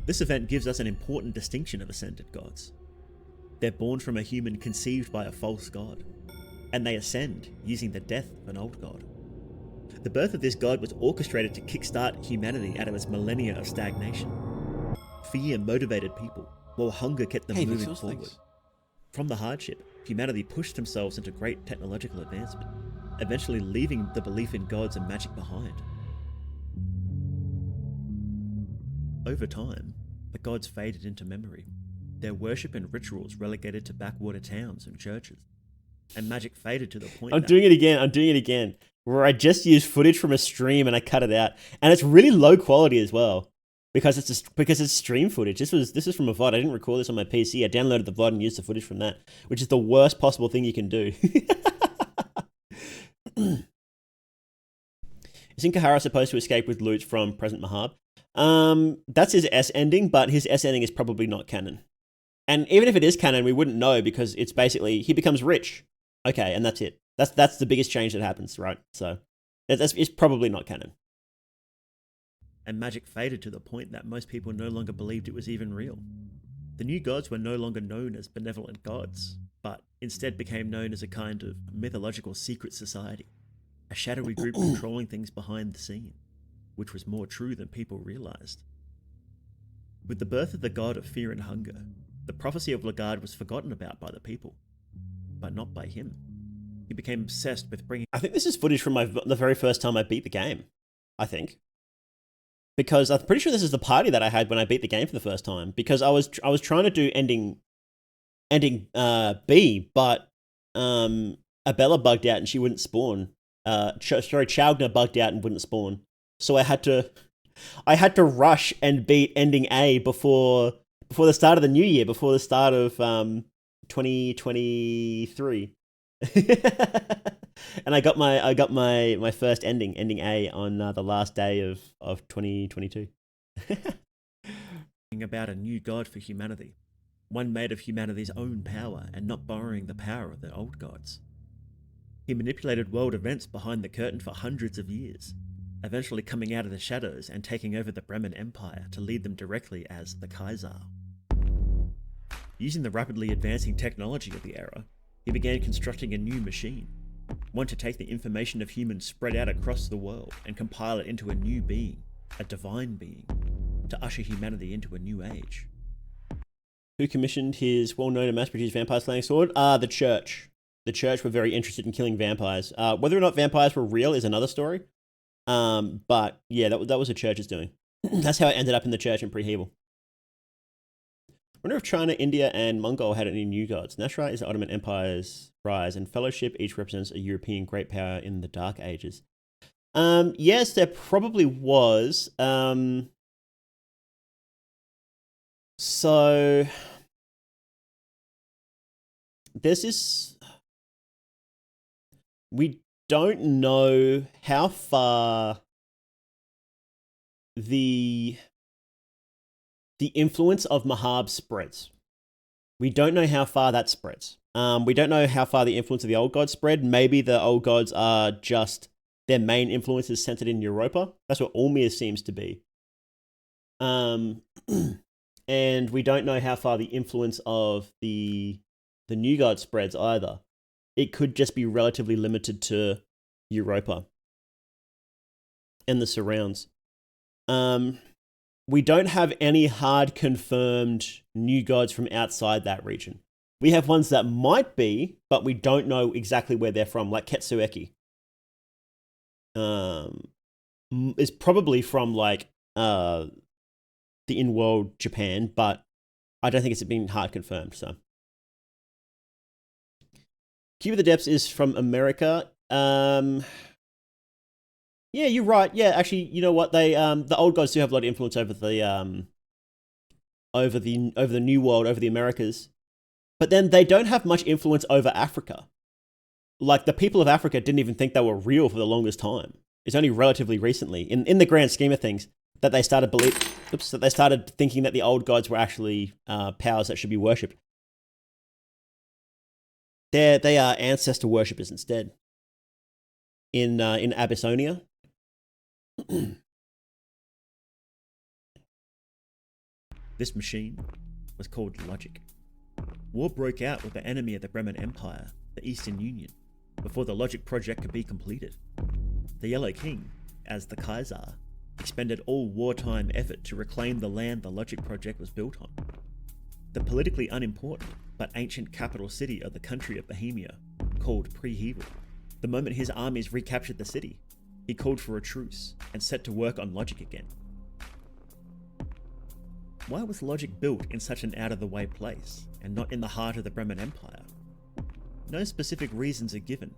This event gives us an important distinction of ascended gods. They're born from a human conceived by a false god, and they ascend using the death of an old god. The birth of this god was orchestrated to kickstart humanity out of its millennia of stagnation. Fear motivated people, while hunger kept them moving forward. From the hardship, humanity pushed themselves into great technological advancement, eventually leaving the belief in gods and magic behind. Over time, the gods faded into memory, their worship and rituals relegated to backwater towns and churches, and magic faded to the point I'm doing it again, where I just used footage from a stream and I cut it out, and it's really low quality as well, because it's stream footage. This is from a VOD. I didn't record this on my PC. I downloaded the VOD and used the footage from that, which is the worst possible thing you can do. Isn't Kahara supposed to escape with loot from Present Mahab? That's his S ending, but his S ending is probably not canon. And even if it is canon, we wouldn't know because it's basically he becomes rich. Okay, and that's it. That's the biggest change that happens, right? So it's probably not canon. And magic faded to the point that most people no longer believed it was even real. The new gods were no longer known as benevolent gods, but instead became known as a kind of mythological secret society, a shadowy group controlling things behind the scene, which was more true than people realized. With the birth of the god of fear and hunger, the prophecy of Lagarde was forgotten about by the people, but not by him. He became obsessed with bringing... I think this is footage from the very first time I beat the game, I think. Because I'm pretty sure this is the party that I had when I beat the game for the first time. Because I was trying to do ending B, but Abella bugged out and she wouldn't spawn. Chaugna bugged out and wouldn't spawn. So I had to rush and beat ending A before the start of the new year, before the start of 2023. And I got my first ending A on the last day of 2022. about a new god for humanity, one made of humanity's own power and not borrowing the power of the old gods. He manipulated world events behind the curtain for hundreds of years, eventually coming out of the shadows and taking over the Bremen Empire to lead them directly as the Kaiser. Using the rapidly advancing technology of the era, he began constructing a new machine, one to take the information of humans spread out across the world and compile it into a new being, a divine being, to usher humanity into a new age. Who commissioned his well-known and mass-produced vampire-slaying sword? The Church. The Church were very interested in killing vampires. Whether or not vampires were real is another story. But yeah, that was the Church's doing. That's how it ended up in the Church in pre-Hebel. I wonder if China, India, and Mongol had any new gods. Nashra is the Ottoman Empire's rise, and Fellowship each represents a European great power in the Dark Ages. Yes, there probably was. So there's this. We don't know how far the influence of Mahab spreads. We don't know how far that spreads. We don't know how far the influence of the old gods spread. Maybe the old gods are just their main influence is centered in Europa. That's what Ulmir seems to be. And we don't know how far the influence of the new god spreads either. It could just be relatively limited to Europa and the surrounds. We don't have any hard confirmed new gods from outside that region. We have ones that might be, but we don't know exactly where they're from, like Ketsueki. Is probably from like the in-world Japan, but I don't think it's been hard confirmed. So, Cube of the Depths is from America. Yeah, you're right. Yeah, actually, you know what? They the old gods do have a lot of influence over the New World, over the Americas. But then they don't have much influence over Africa. Like, the people of Africa didn't even think they were real for the longest time. It's only relatively recently, in the grand scheme of things, that they started thinking that the old gods were actually powers that should be worshipped. They are ancestor worshippers instead. In Abyssonia. This machine was called Logic. War broke out with the enemy of the Bremen Empire, the Eastern Union, before the Logic project could be completed. The Yellow King, as the Kaiser, expended all wartime effort to reclaim the land the Logic project was built on. The politically unimportant but ancient capital city of the country of Bohemia, called Pre-Hebel. The moment his armies recaptured the city, he called for a truce and set to work on Logic again. Why was Logic built in such an out-of-the-way place, and not in the heart of the Bremen Empire? No specific reasons are given,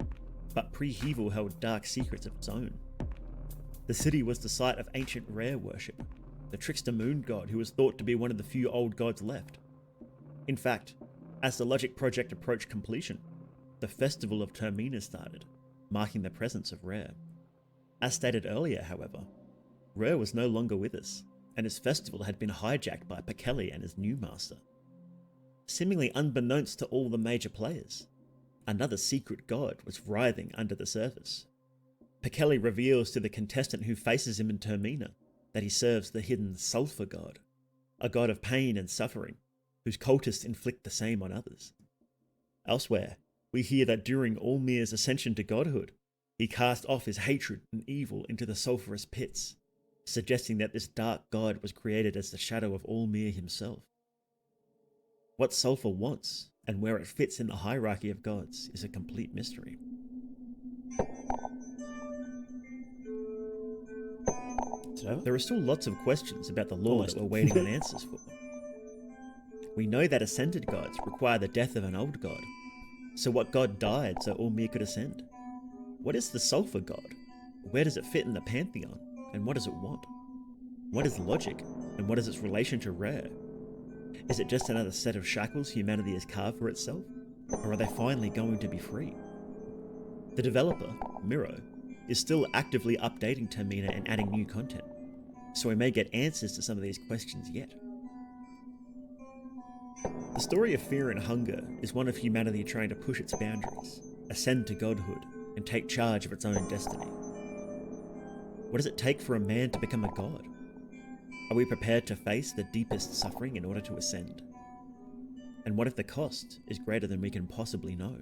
but Pre-Hebel held dark secrets of its own. The city was the site of ancient Rare worship, the trickster moon god who was thought to be one of the few old gods left. In fact, as the Logic project approached completion, the Festival of Termina started, marking the presence of Rare. As stated earlier, however, Rare was no longer with us, and his festival had been hijacked by Pekeli and his new master. Seemingly unbeknownst to all the major players, another secret god was writhing under the surface. Pekeli reveals to the contestant who faces him in Termina that he serves the hidden Sulphur god, a god of pain and suffering, whose cultists inflict the same on others. Elsewhere, we hear that during Ulmir's ascension to godhood, he cast off his hatred and evil into the sulphurous pits, suggesting that this dark god was created as the shadow of Ulmir himself. What sulphur wants, and where it fits in the hierarchy of gods, is a complete mystery. There are still lots of questions about the lore that we're waiting on answers for. We know that ascended gods require the death of an old god. So what god died so Ulmir could ascend? What is the Sulphur god? Where does it fit in the pantheon? And what does it want? What is Logic? And what is its relation to Rare? Is it just another set of shackles humanity has carved for itself? Or are they finally going to be free? The developer, Miro, is still actively updating Termina and adding new content, so we may get answers to some of these questions yet. The story of fear and hunger is one of humanity trying to push its boundaries, ascend to godhood, and take charge of its own destiny. What does it take for a man to become a god? Are we prepared to face the deepest suffering in order to ascend? And what if the cost is greater than we can possibly know?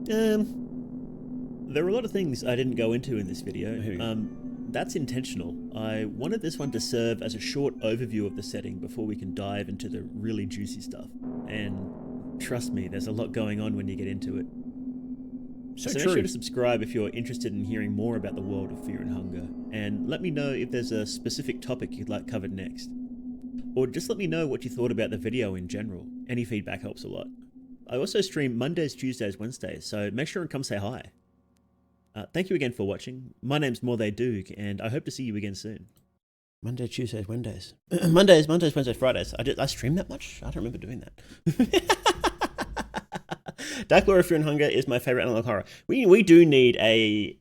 There are a lot of things I didn't go into in this video. That's intentional. I wanted this one to serve as a short overview of the setting before we can dive into the really juicy stuff. And trust me, there's a lot going on when you get into it. So make sure to subscribe if you're interested in hearing more about the world of Fear and Hunger, and let me know if there's a specific topic you'd like covered next. Or just let me know what you thought about the video in general. Any feedback helps a lot. I also stream Mondays, Tuesdays, Wednesdays, so make sure and come say hi. Thank you again for watching. My name's More They Duke, and I hope to see you again soon. Monday, Tuesdays, Wednesdays. Mondays, Wednesdays, Fridays. I stream that much? I don't remember doing that. Dark Lore of Fear and Hunger is my favorite analog horror. We do need a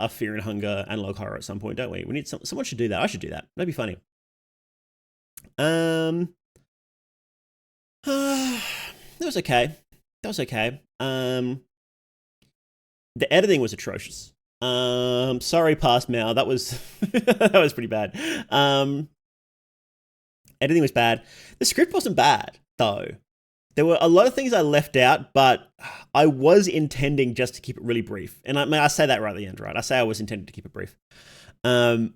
Fear and Hunger analog horror at some point, don't we? We need someone should do that. I should do that. That'd be funny. That was okay. The editing was atrocious. Sorry, past Mao. That was that was pretty bad. Editing was bad. The script wasn't bad though. There were a lot of things I left out, but I was intending just to keep it really brief. And I say that right at the end, right? I say I was intending to keep it brief. But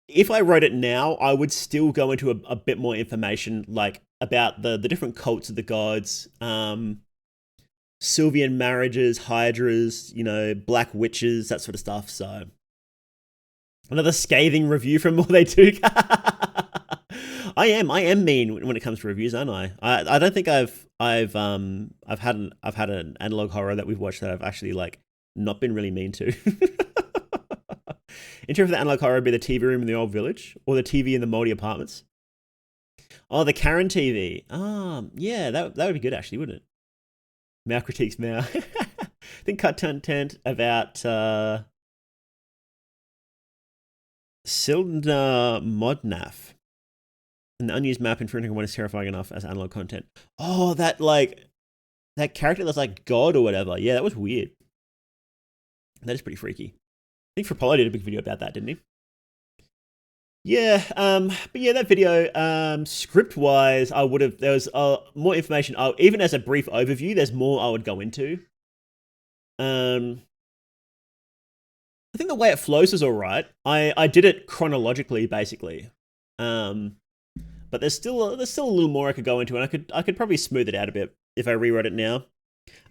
if I wrote it now, I would still go into a bit more information, like about the different cults of the gods, Sylvian marriages, hydras, black witches, that sort of stuff. So another scathing review from More They Duke. I am mean when it comes to reviews, aren't I? I don't think I've had an analog horror that we've watched that I've actually not been really mean to. In terms of the analog horror, would be the TV room in the old village or the TV in the moldy apartments. Oh, the Karen TV. Yeah, that would be good actually, wouldn't it? Mao critiques Mao. I think cut content about Sildna Modnaf. And the unused map in Fear and Hunger 1 is terrifying enough as analog content. Oh, that character that's like God or whatever. Yeah, that was weird. That is pretty freaky. I think Fropolo did a big video about that, didn't he? Yeah, but yeah, that video, script-wise, there was more information. Even as a brief overview, there's more I would go into. I think the way it flows is all right. I did it chronologically, basically. But there's still a little more I could go into, and I could probably smooth it out a bit if I rewrote it now.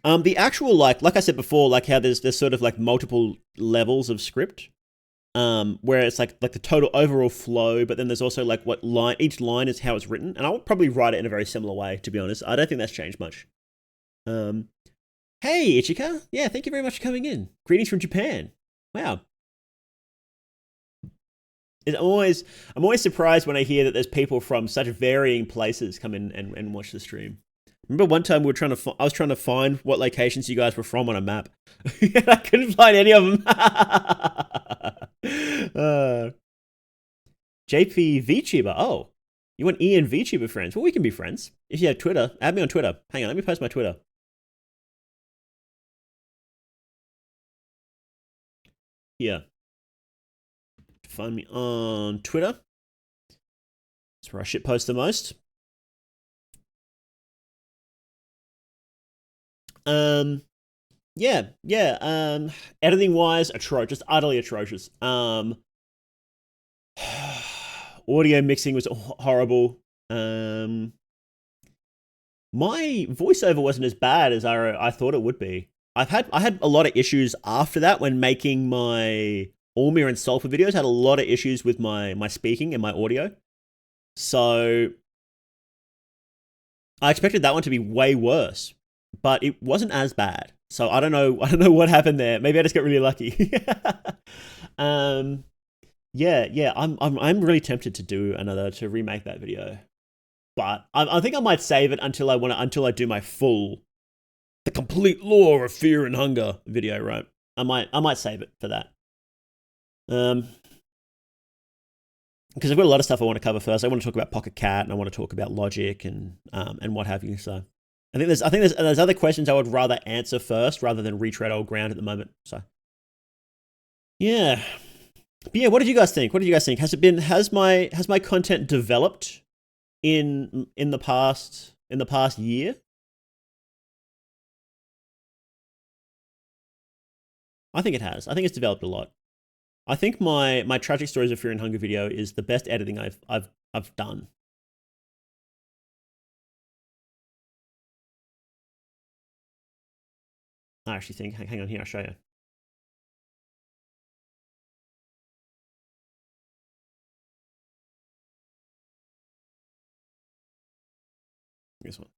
The actual like I said before, how there's sort of multiple levels of script, where it's like the total overall flow, but then there's also each line is how it's written, and I would probably write it in a very similar way, to be honest. I don't think that's changed much. Hey Ichika, yeah, thank you very much for coming in. Greetings from Japan. Wow. I'm always surprised when I hear that there's people from such varying places come in and watch the stream. Remember one time I was trying to find what locations you guys were from on a map. And I couldn't find any of them. JP VTuber. Oh, you want Ian VTuber friends? Well, we can be friends. If you have Twitter, add me on Twitter. Hang on, let me post my Twitter. Here. Find me on Twitter. That's where I shitpost the most. Yeah. Editing wise, atrocious, just utterly atrocious. Audio mixing was horrible. My voiceover wasn't as bad as I thought it would be. I had a lot of issues after that when making my Ulmir and Sulfur videos. Had a lot of issues with my speaking and my audio. So I expected that one to be way worse, but it wasn't as bad. So I don't know what happened there. Maybe I just got really lucky. I'm really tempted to remake that video. But I think I might save it until I do my the complete lore of Fear and Hunger video, right? I might save it for that. Because I've got a lot of stuff I want to cover first. I want to talk about Pocket Cat, and I want to talk about Logic and what have you. So I think there's other questions I would rather answer first rather than retread old ground at the moment. So yeah. But yeah, what did you guys think? Has my content developed in the past year? I think it has. I think it's developed a lot. I think my Tragic Stories of Fear and Hunger video is the best editing I've done. I actually think, hang on here, I'll show you. This one.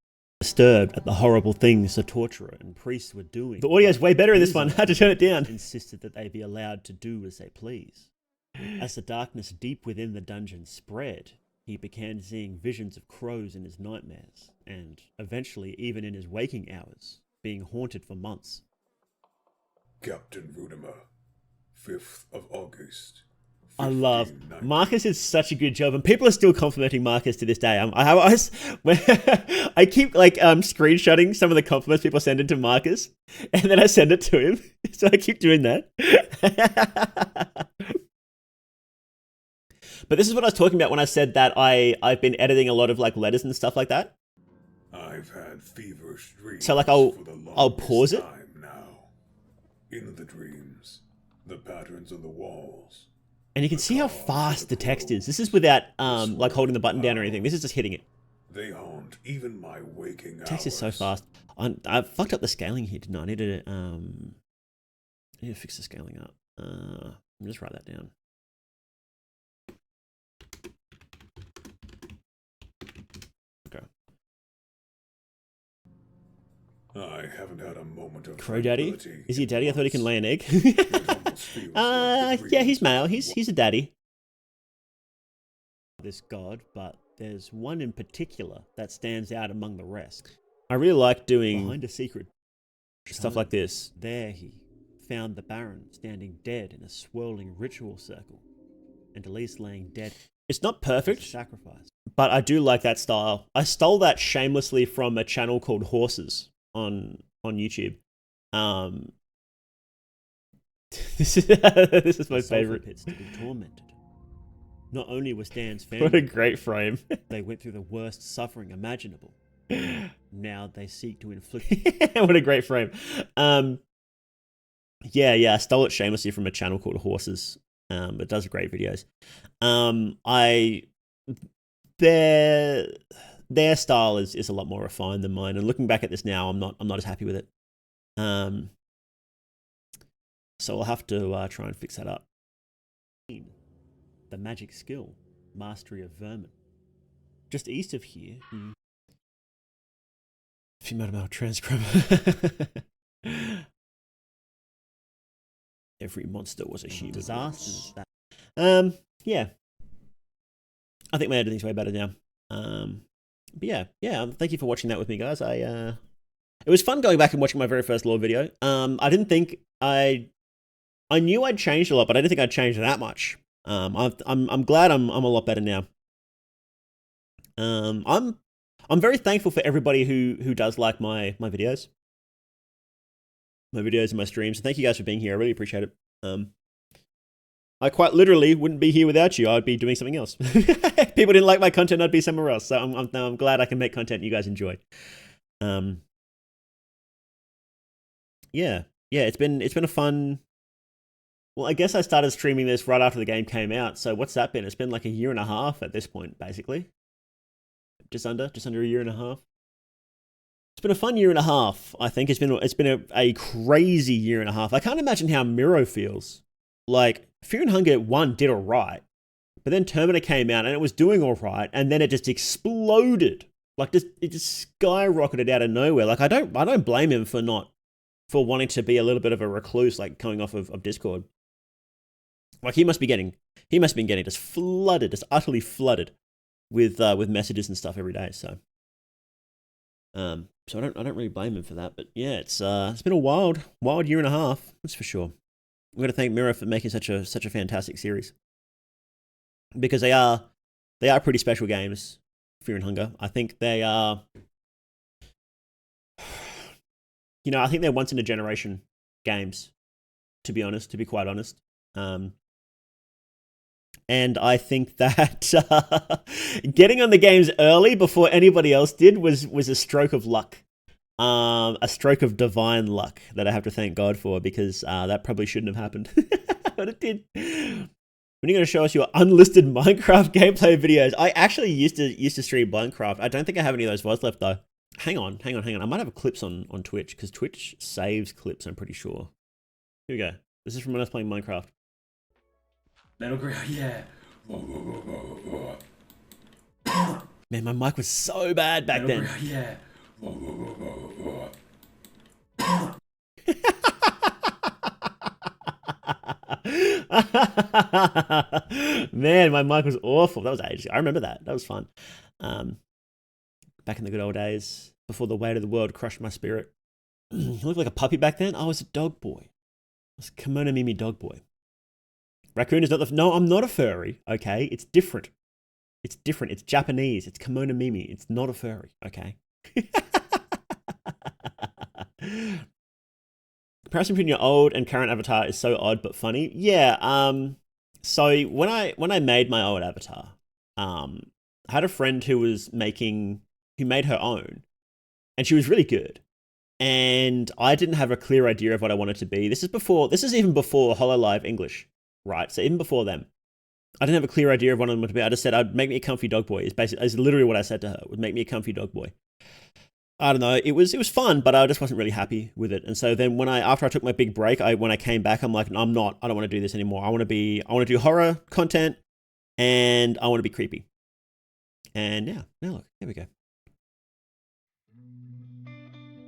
Disturbed at the horrible things the torturer and priests were doing. The audio's way better in this one. I had to turn it down. Insisted that they be allowed to do as they please. As the darkness deep within the dungeon spread, he began seeing visions of crows in his nightmares, and eventually even in his waking hours, being haunted for months. Captain Rudimer, 5th of August. I love Marcus did such a good job, and people are still complimenting Marcus to this day. I keep like screenshotting some of the compliments people send into Marcus, and then I send it to him. So I keep doing that. But this is what I was talking about when I said that I've been editing a lot of like letters and stuff like that. I've had feverish dreams. So like I'll pause it. Now. In the dreams, the patterns on the walls. And you can see how fast the text is. This is without like holding the button down or anything. This is just hitting it. They haunt even my waking hours. Text is so fast. I fucked up the scaling here, didn't I? I need to fix the scaling up. Let me just write that down. Okay. I haven't had a moment of Crow daddy? Is he a daddy? I thought he can lay an egg. like yeah, he's male. He's a daddy. This god, but there's one in particular that stands out among the rest. I really like doing behind a secret stuff like this. There he found the Baron standing dead in a swirling ritual circle, and Elise laying dead. It's not perfect, sacrifice, but I do like that style. I stole that shamelessly from a channel called Horses on YouTube. This is my favorite. Pits to be tormented. Not only was Dan's What a family, great frame. they went through the worst suffering imaginable. Now they seek to inflict. What a great frame. Yeah, I stole it shamelessly from a channel called Horses. It does great videos. Their style is a lot more refined than mine, and looking back at this now, I'm not as happy with it. So I'll have to try and fix that up. The magic skill, mastery of vermin. Just east of here, Female transcriber. Every monster was a human. Disasters that. Yeah. I think my editing's way better now. But yeah. Thank you for watching that with me, guys. It was fun going back and watching my very first lore video. I didn't think I knew I'd changed a lot, but I didn't think I'd changed that much. I'm glad I'm a lot better now. I'm very thankful for everybody who does like my videos. My videos and my streams. Thank you guys for being here. I really appreciate it. I quite literally wouldn't be here without you. I'd be doing something else. If people didn't like my content, I'd be somewhere else. So I'm glad I can make content you guys enjoy. Yeah, it's been a fun. Well, I guess I started streaming this right after the game came out. So what's that been? It's been like a year and a half at this point, basically. Just under a year and a half. It's been a fun year and a half. I think it's been a crazy year and a half. I can't imagine how Miro feels. Like Fear and Hunger 1 did alright, but then Terminator came out and it was doing alright, and then it just exploded. Like it just skyrocketed out of nowhere. Like I don't blame him for wanting to be a little bit of a recluse, like coming off of Discord. Like he must be getting just flooded, just utterly flooded with messages and stuff every day. So I don't really blame him for that. But yeah, it's been a wild year and a half, that's for sure. I'm going to thank Miro for making such a fantastic series, because they are pretty special games. Fear and Hunger. I think they are. I think they're once in a generation games, to be quite honest. And I think that getting on the games early before anybody else did was a stroke of luck. A stroke of divine luck that I have to thank God for, because that probably shouldn't have happened. But it did. When are you going to show us your unlisted Minecraft gameplay videos? I actually used to stream Minecraft. I don't think I have any of those VODs left though. Hang on. I might have clips on Twitch, because Twitch saves clips, I'm pretty sure. Here we go. This is from when I was playing Minecraft. Metal Grill, yeah. Man, my mic was so bad back Metal then. Grill, yeah. Man, my mic was awful. That was ages ago. I remember that. That was fun. Back in the good old days, before the weight of the world crushed my spirit. You looked like a puppy back then. I was a dog boy. I was a Kimono Mimi dog boy. Raccoon is not the... No, I'm not a furry, okay? It's different. It's different. It's Japanese. It's Kimono Mimi. It's not a furry, okay? Comparison between your old and current avatar is so odd but funny. Yeah, so when I made my old avatar, I had a friend who made her own, and she was really good. And I didn't have a clear idea of what I wanted to be. This is even before HoloLive English, right? So even before them, I didn't have a clear idea of what I wanted to be. I just said, I'd make me a comfy dog boy. It's literally what I said to her, would make me a comfy dog boy. I don't know. It was fun, but I just wasn't really happy with it. And so then after I took my big break, when I came back, I'm like, I don't want to do this anymore. I want to do horror content, and I want to be creepy. And now look, here we go.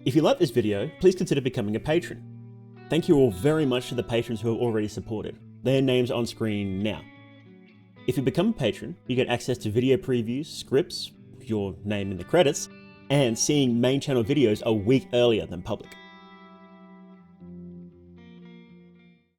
If you like this video, please consider becoming a patron. Thank you all very much to the patrons who have already supported. Their names on screen now. If you become a patron, you get access to video previews, scripts, your name in the credits, and seeing main channel videos a week earlier than public.